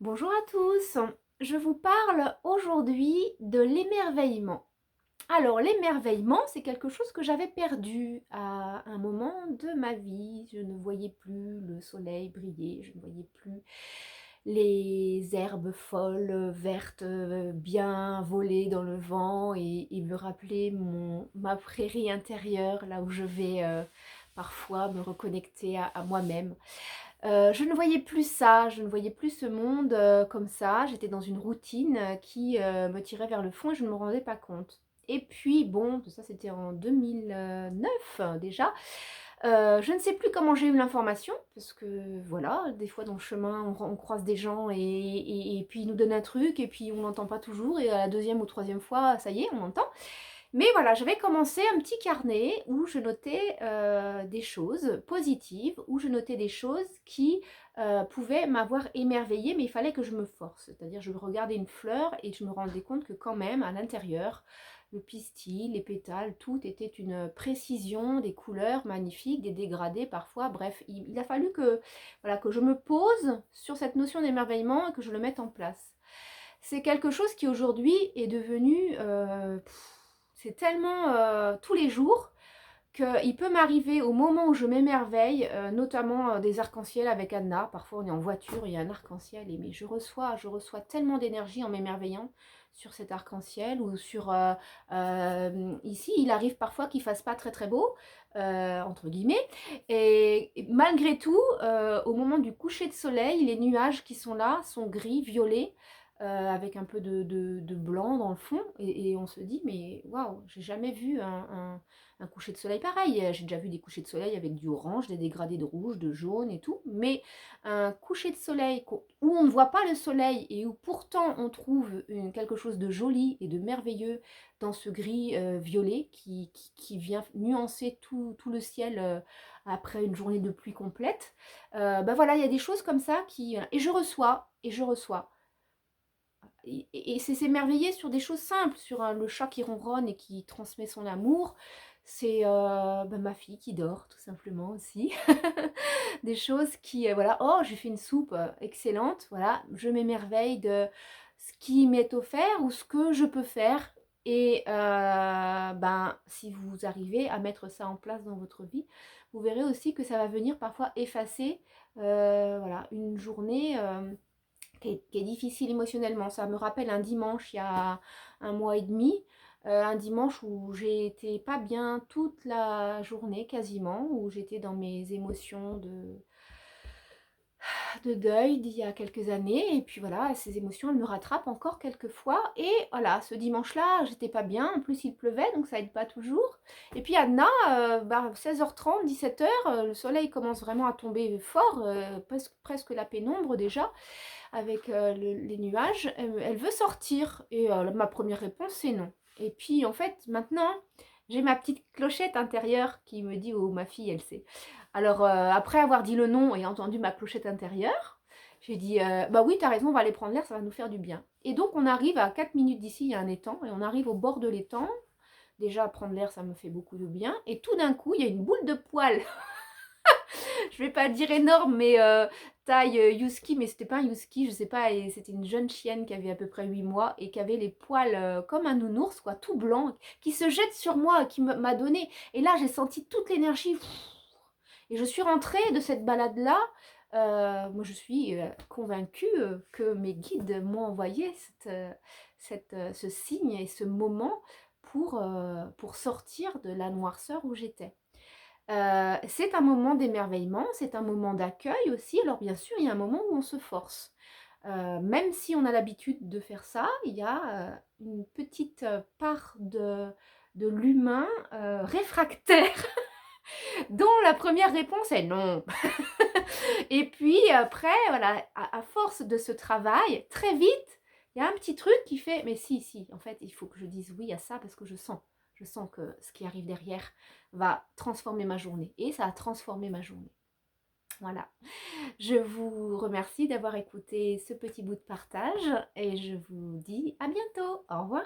Bonjour à tous, je vous parle aujourd'hui de l'émerveillement. Alors l'émerveillement, c'est quelque chose que j'avais perdu à un moment de ma vie. Je ne voyais plus le soleil briller, je ne voyais plus les herbes folles, vertes, bien voler dans le vent et me rappeler ma prairie intérieure, là où je vais parfois me reconnecter à moi-même. Je ne voyais plus ça, je ne voyais plus ce monde comme ça. J'étais dans une routine qui me tirait vers le fond et je ne me rendais pas compte. Et puis bon, ça c'était en 2009 déjà. Je ne sais plus comment j'ai eu l'information, parce que voilà, des fois dans le chemin on croise des gens et puis ils nous donnent un truc et puis on n'entend pas toujours et à la deuxième ou troisième fois, ça y est, on entend. Mais voilà, j'avais commencé un petit carnet où je notais des choses positives, où je notais des choses qui pouvaient m'avoir émerveillée, mais il fallait que je me force. C'est-à-dire, je regardais une fleur et je me rendais compte que quand même, à l'intérieur, le pistil, les pétales, tout était une précision, des couleurs magnifiques, des dégradés parfois. Bref, il a fallu que, voilà, que je me pose sur cette notion d'émerveillement et que je le mette en place. C'est quelque chose qui aujourd'hui est devenu, c'est tellement tous les jours qu'il peut m'arriver au moment où je m'émerveille, notamment des arcs-en-ciel avec Anna. Parfois on est en voiture, il y a un arc-en-ciel, et mais je reçois tellement d'énergie en m'émerveillant sur cet arc-en-ciel ou sur ici il arrive parfois qu'il fasse pas très très beau, entre guillemets, et malgré tout, au moment du coucher de soleil, les nuages qui sont là sont gris, violets, avec un peu de blanc dans le fond, et on se dit mais waouh, j'ai jamais vu un coucher de soleil pareil. J'ai déjà vu des couchers de soleil avec du orange, des dégradés de rouge, de jaune et tout, mais un coucher de soleil où on ne voit pas le soleil et où pourtant on trouve quelque chose de joli et de merveilleux dans ce gris violet qui vient nuancer tout le ciel après une journée de pluie complète. Ben voilà, il y a des choses comme ça qui... Et je reçois. Et c'est s'émerveiller sur des choses simples, sur le chat qui ronronne et qui transmet son amour. C'est ma fille qui dort, tout simplement aussi. Des choses qui, voilà, oh, j'ai fait une soupe excellente, voilà, je m'émerveille de ce qui m'est offert ou ce que je peux faire. Et si vous arrivez à mettre ça en place dans votre vie, vous verrez aussi que ça va venir parfois effacer voilà, une journée qui est difficile émotionnellement. Ça me rappelle un dimanche il y a un mois et demi, un dimanche où j'ai été pas bien toute la journée quasiment, où j'étais dans mes émotions de deuil d'il y a quelques années, et puis voilà, ces émotions elles me rattrapent encore quelques fois, et voilà, ce dimanche-là j'étais pas bien, en plus il pleuvait donc ça aide pas toujours, et puis Anna, 16h30, 17h, le soleil commence vraiment à tomber fort, presque la pénombre déjà, avec les nuages, elle veut sortir. Et ma première réponse, c'est non. Et puis, en fait, maintenant, j'ai ma petite clochette intérieure qui me dit, oh, ma fille, elle sait. Alors, après avoir dit le non et entendu ma clochette intérieure, j'ai dit, bah oui, t'as raison, on va aller prendre l'air, ça va nous faire du bien. Et donc, on arrive à 4 minutes d'ici, il y a un étang, et on arrive au bord de l'étang. Déjà, prendre l'air, ça me fait beaucoup de bien. Et tout d'un coup, il y a une boule de poils, je vais pas dire énorme, mais taille husky, mais c'était pas un husky, je sais pas, et c'était une jeune chienne qui avait à peu près 8 mois et qui avait les poils comme un nounours, quoi, tout blanc, qui se jette sur moi, qui m'a donné. Et là, j'ai senti toute l'énergie. Et je suis rentrée de cette balade-là. Moi, je suis convaincue que mes guides m'ont envoyé ce signe et ce moment pour sortir de la noirceur où j'étais. C'est un moment d'émerveillement, c'est un moment d'accueil aussi. Alors bien sûr, il y a un moment où on se force. Même si on a l'habitude de faire ça, il y a une petite part de l'humain réfractaire dont la première réponse est non. Et puis après, voilà, à force de ce travail, très vite, il y a un petit truc qui fait, mais si, en fait, il faut que je dise oui à ça parce que je sens. Je sens que ce qui arrive derrière va transformer ma journée. Et ça a transformé ma journée. Voilà. Je vous remercie d'avoir écouté ce petit bout de partage et je vous dis à bientôt. Au revoir.